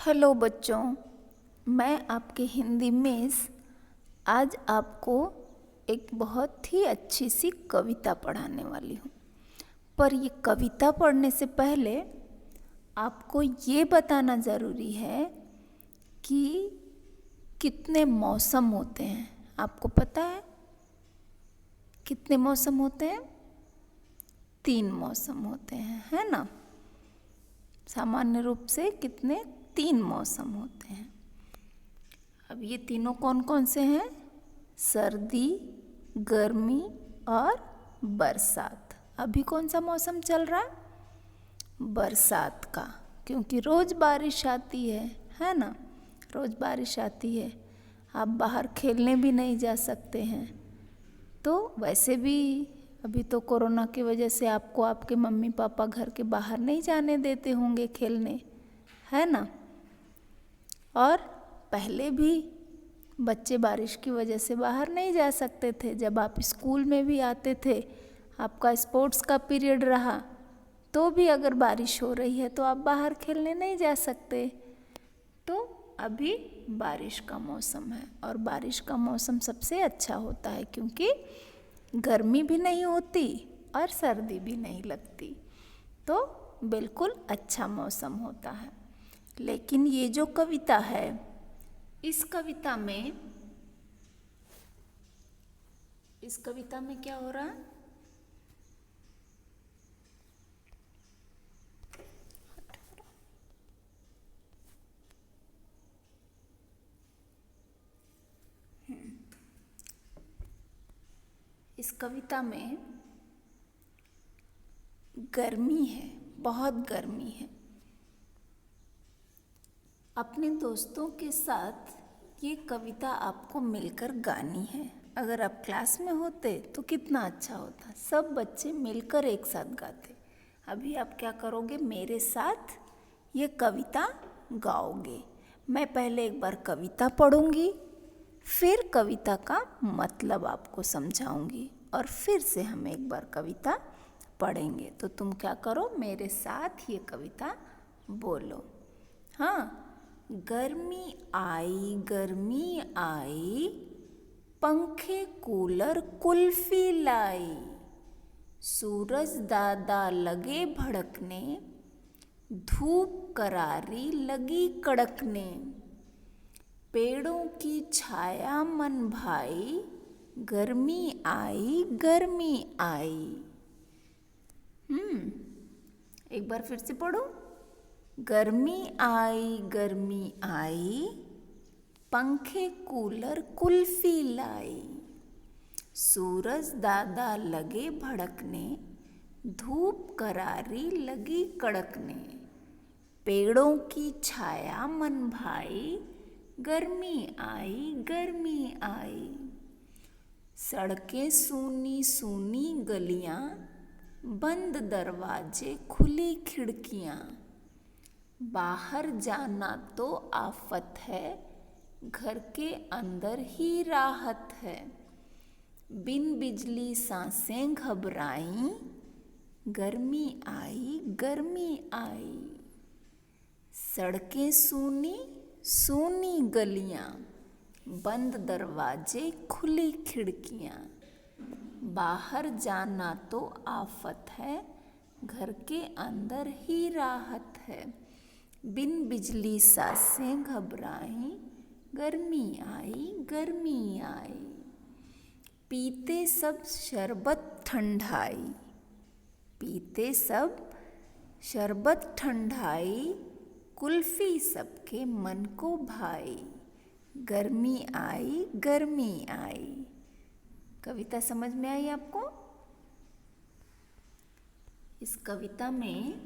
Hello बच्चों, मैं आपकी हिंदी मिस आज आपको एक बहुत ही अच्छी सी कविता पढ़ाने वाली हूँ। पर ये कविता पढ़ने से पहले आपको ये बताना ज़रूरी है कि कितने मौसम होते हैं। आपको पता है कितने मौसम होते हैं? 3 मौसम होते हैं, है ना? सामान्य रूप से कितने 3 मौसम होते हैं। अब ये तीनों कौन कौन से हैं? सर्दी, गर्मी और बरसात। अभी कौन सा मौसम चल रहा है? बरसात का, क्योंकि रोज़ बारिश आती है ना? रोज़ बारिश आती है। आप बाहर खेलने भी नहीं जा सकते हैं। तो वैसे भी अभी तो कोरोना की वजह से आपको आपके मम्मी पापा घर के बाहर नहीं जाने देते होंगे खेलने, है ना? और पहले भी बच्चे बारिश की वजह से बाहर नहीं जा सकते थे। जब आप स्कूल में भी आते थे, आपका स्पोर्ट्स का पीरियड रहा, तो भी अगर बारिश हो रही है तो आप बाहर खेलने नहीं जा सकते। तो अभी बारिश का मौसम है और बारिश का मौसम सबसे अच्छा होता है, क्योंकि गर्मी भी नहीं होती और सर्दी भी नहीं लगती। तो बिल्कुल अच्छा मौसम होता है। लेकिन ये जो कविता है, इस कविता में क्या हो रहा है? इस कविता में गर्मी है, बहुत गर्मी है। अपने दोस्तों के साथ ये कविता आपको मिलकर गानी है। अगर आप क्लास में होते तो कितना अच्छा होता, सब बच्चे मिलकर एक साथ गाते। अभी आप क्या करोगे? मेरे साथ ये कविता गाओगे। मैं पहले एक बार कविता पढ़ूंगी, फिर कविता का मतलब आपको समझाऊंगी और फिर से हम एक बार कविता पढ़ेंगे। तो तुम क्या करो? मेरे साथ ये कविता बोलो। हाँ, गर्मी आई, पंखे कूलर कुल्फी लाई, सूरज दादा लगे भड़कने, धूप करारी लगी कड़कने, पेड़ों की छाया मन भाई, गर्मी आई गर्मी आई। एक बार फिर से पढ़ो। गर्मी आई, पंखे कूलर कुल्फी लाई, सूरज दादा लगे भड़कने, धूप करारी लगी कड़कने, पेड़ों की छाया मन भाई, गर्मी आई। सड़कें सूनी सूनी गलियां, बंद दरवाजे खुली खिड़कियां, बाहर जाना तो आफत है, घर के अंदर ही राहत है, बिन बिजली सांसें घबराई, गर्मी आई। सड़कें सूनी सूनी गलियां, बंद दरवाजे खुली खिड़कियां, बाहर जाना तो आफत है, घर के अंदर ही राहत है, बिन बिजली सांसें घबराई, गर्मी आई। पीते सब शरबत ठंडाई, कुल्फी सबके मन को भाई, गर्मी आई। कविता समझ में आई आपको? इस कविता में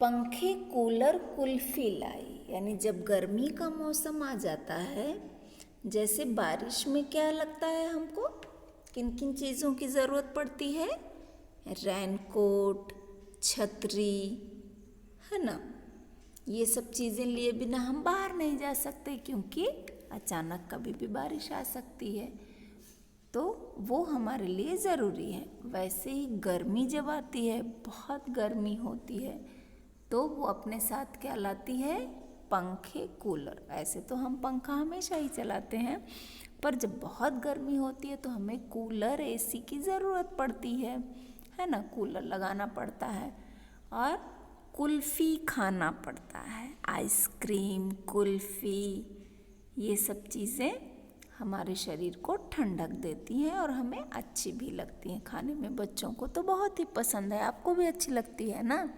पंखे कूलर कुल्फी लाई, यानी जब गर्मी का मौसम आ जाता है, जैसे बारिश में क्या लगता है हमको? किन किन चीज़ों की ज़रूरत पड़ती है? रेनकोट, छतरी, है ना? ये सब चीज़ें लिए बिना हम बाहर नहीं जा सकते, क्योंकि अचानक कभी भी बारिश आ सकती है। तो वो हमारे लिए ज़रूरी है। वैसे ही गर्मी जब आती है, बहुत गर्मी होती है, तो वो अपने साथ क्या लाती है? पंखे, कूलर। ऐसे तो हम पंखा हमेशा ही चलाते हैं, पर जब बहुत गर्मी होती है तो हमें कूलर, एसी की ज़रूरत पड़ती है ना। कूलर लगाना पड़ता है और कुल्फ़ी खाना पड़ता है। आइसक्रीम, कुल्फ़ी, ये सब चीज़ें हमारे शरीर को ठंडक देती हैं और हमें अच्छी भी लगती हैं खाने में। बच्चों को तो बहुत ही पसंद है, आपको भी अच्छी लगती है ना।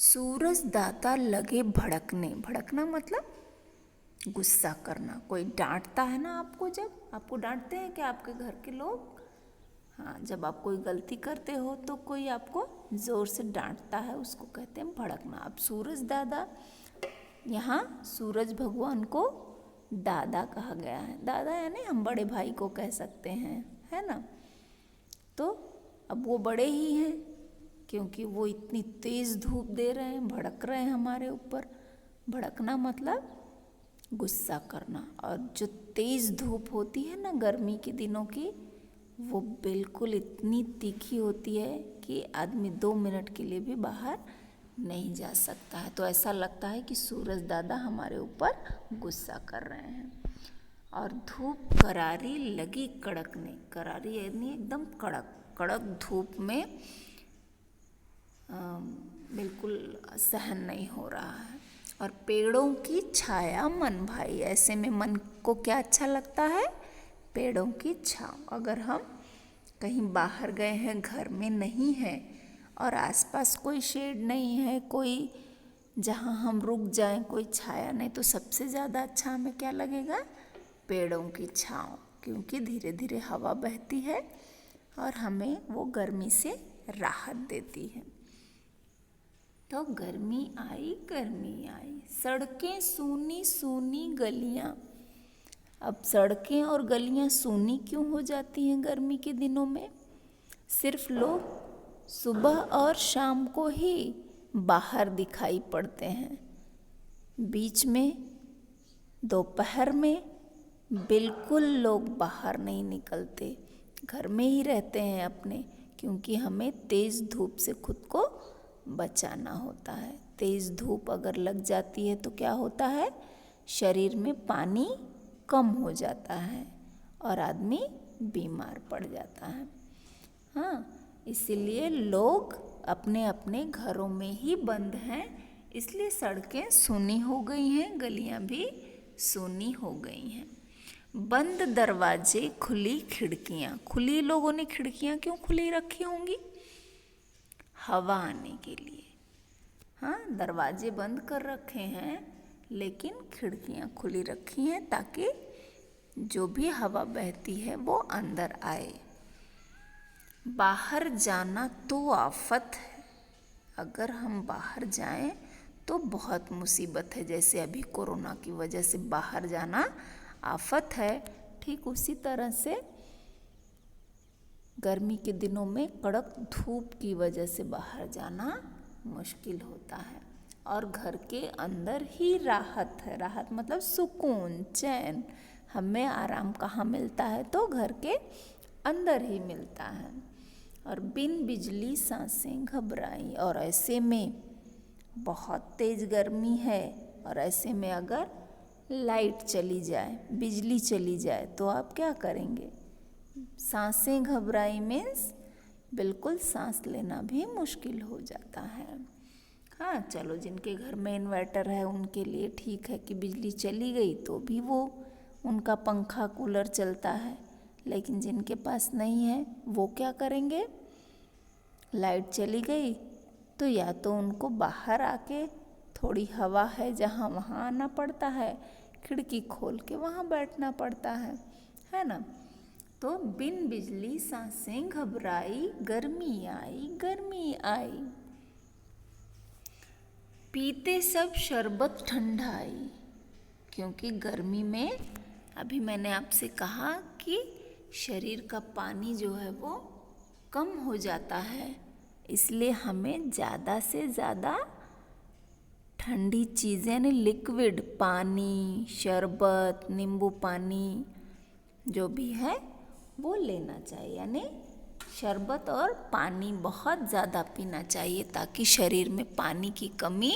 सूरज दादा लगे भड़कने। भड़कना मतलब गुस्सा करना। कोई डांटता है ना आपको, जब आपको डांटते हैं कि आपके घर के लोग, हाँ, जब आप कोई गलती करते हो तो कोई आपको ज़ोर से डांटता है, उसको कहते हैं भड़कना। अब सूरज दादा, यहाँ सूरज भगवान को दादा कहा गया है। दादा यानी हम बड़े भाई को कह सकते हैं, है ना। तो अब वो बड़े ही हैं, क्योंकि वो इतनी तेज़ धूप दे रहे हैं, भड़क रहे हैं हमारे ऊपर। भड़कना मतलब गुस्सा करना। और जो तेज़ धूप होती है ना गर्मी के दिनों की, वो बिल्कुल इतनी तीखी होती है कि आदमी 2 मिनट के लिए भी बाहर नहीं जा सकता है। तो ऐसा लगता है कि सूरज दादा हमारे ऊपर गुस्सा कर रहे हैं। और धूप करारी लगी कड़कने। करारी यानी एकदम कड़क। कड़क धूप में बिल्कुल सहन नहीं हो रहा है। और पेड़ों की छाया मन भाई। ऐसे में मन को क्या अच्छा लगता है? पेड़ों की छाँव। अगर हम कहीं बाहर गए हैं, घर में नहीं है और आसपास कोई शेड नहीं है, कोई जहाँ हम रुक जाएं, कोई छाया नहीं, तो सबसे ज़्यादा अच्छा हमें क्या लगेगा? पेड़ों की छाँव। क्योंकि धीरे धीरे हवा बहती है और हमें वो गर्मी से राहत देती है। तो गर्मी आई, गर्मी आई, सड़कें सूनी सूनी गलियाँ। अब सड़कें और गलियाँ सूनी क्यों हो जाती हैं गर्मी के दिनों में? सिर्फ लोग सुबह और शाम को ही बाहर दिखाई पड़ते हैं। बीच में दोपहर में बिल्कुल लोग बाहर नहीं निकलते, घर में ही रहते हैं अपने, क्योंकि हमें तेज़ धूप से खुद को बचाना होता है। तेज़ धूप अगर लग जाती है तो क्या होता है? शरीर में पानी कम हो जाता है और आदमी बीमार पड़ जाता है। हाँ, इसीलिए लोग अपने अपने घरों में ही बंद हैं, इसलिए सड़कें सूनी हो गई हैं, गलियां भी सूनी हो गई हैं। बंद दरवाजे, खुली खिड़कियां। खुली लोगों ने खिड़कियां क्यों खुली रखी होंगी? हवा आने के लिए। हाँ, दरवाजे बंद कर रखे हैं लेकिन खिड़कियां खुली रखी हैं ताकि जो भी हवा बहती है वो अंदर आए। बाहर जाना तो आफत है। अगर हम बाहर जाएं तो बहुत मुसीबत है। जैसे अभी कोरोना की वजह से बाहर जाना आफत है, ठीक उसी तरह से गर्मी के दिनों में कड़क धूप की वजह से बाहर जाना मुश्किल होता है। और घर के अंदर ही राहत है। राहत मतलब सुकून, चैन। हमें आराम कहाँ मिलता है? तो घर के अंदर ही मिलता है। और बिन बिजली सांसें घबराई। और ऐसे में बहुत तेज़ गर्मी है और ऐसे में अगर लाइट चली जाए, बिजली चली जाए, तो आप क्या करेंगे? सांसें घबराई मीन्स बिल्कुल सांस लेना भी मुश्किल हो जाता है। हाँ, चलो जिनके घर में इन्वर्टर है उनके लिए ठीक है कि बिजली चली गई तो भी वो उनका पंखा कूलर चलता है, लेकिन जिनके पास नहीं है वो क्या करेंगे? लाइट चली गई तो या तो उनको बाहर आके थोड़ी हवा है जहाँ वहाँ आना पड़ता है, खिड़की खोल के वहाँ बैठना पड़ता है ना। तो बिन बिजली सांसें घबराई, गर्मी आई, गर्मी आई। पीते सब शरबत ठंडाई। क्योंकि गर्मी में अभी मैंने आपसे कहा कि शरीर का पानी जो है वो कम हो जाता है, इसलिए हमें ज़्यादा से ज़्यादा ठंडी चीज़ें यानी लिक्विड, पानी, शरबत, नींबू पानी जो भी है वो लेना चाहिए, यानी शरबत और पानी बहुत ज़्यादा पीना चाहिए ताकि शरीर में पानी की कमी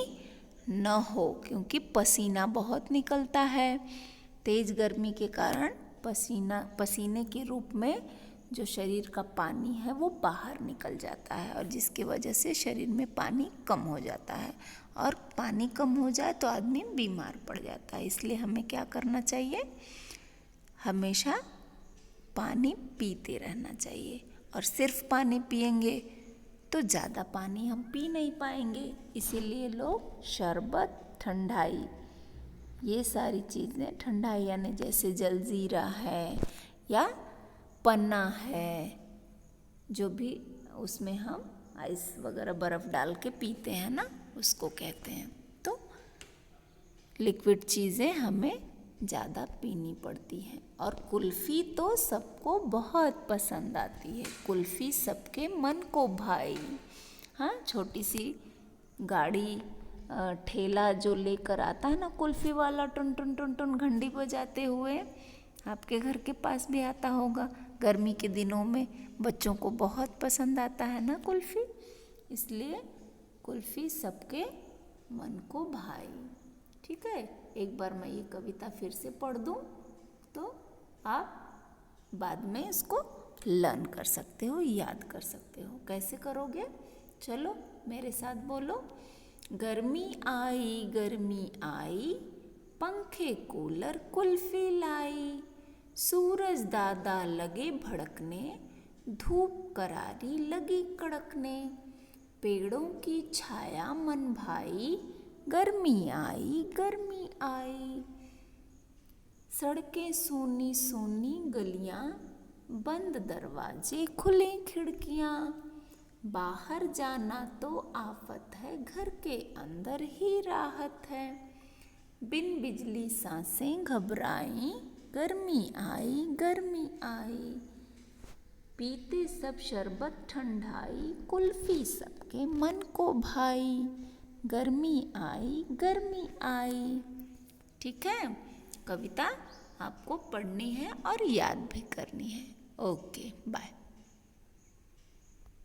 न हो, क्योंकि पसीना बहुत निकलता है। तेज़ गर्मी के कारण पसीने के रूप में जो शरीर का पानी है वो बाहर निकल जाता है, और जिसकी वजह से शरीर में पानी कम हो जाता है, और पानी कम हो जाए तो आदमी बीमार पड़ जाता है। इसलिए हमें क्या करना चाहिए, हमेशा पानी पीते रहना चाहिए। और सिर्फ पानी पिएंगे तो ज़्यादा पानी हम पी नहीं पाएंगे, इसीलिए लोग शरबत, ठंडाई, ये सारी चीज़ें, ठंडाई यानी जैसे जलजीरा है या पन्ना है, जो भी उसमें हम आइस वगैरह बर्फ़ डाल के पीते हैं ना, उसको कहते हैं। तो लिक्विड चीज़ें हमें ज़्यादा पीनी पड़ती हैं। और कुल्फ़ी तो सबको बहुत पसंद आती है, कुल्फ़ी सबके मन को भाई। हाँ, छोटी सी गाड़ी, ठेला जो लेकर आता है ना कुल्फ़ी वाला, टुन टुन टुन टुन घंटी बजाते हुए, आपके घर के पास भी आता होगा। गर्मी के दिनों में बच्चों को बहुत पसंद आता है ना कुल्फ़ी, इसलिए कुल्फ़ी सबके मन को भाई। ठीक है, एक बार मैं ये कविता फिर से पढ़ दूँ तो आप बाद में इसको लर्न कर सकते हो, याद कर सकते हो। कैसे करोगे, चलो मेरे साथ बोलो। गर्मी आई, पंखे कूलर कुल्फ़ी लाई, सूरज दादा लगे भड़कने, धूप करारी लगी कड़कने, पेड़ों की छाया मन भाई, गर्मी आई। सड़कें सूनी सूनी गलियां, बंद दरवाजे खुले खिड़कियां, बाहर जाना तो आफत है, घर के अंदर ही राहत है, बिन बिजली सांसें घबराई, गर्मी आई। पीते सब शरबत ठंडाई, कुल्फ़ी सबके मन को भाई, गर्मी आई। ठीक है, कविता आपको पढ़नी है और याद भी करनी है। Okay, bye.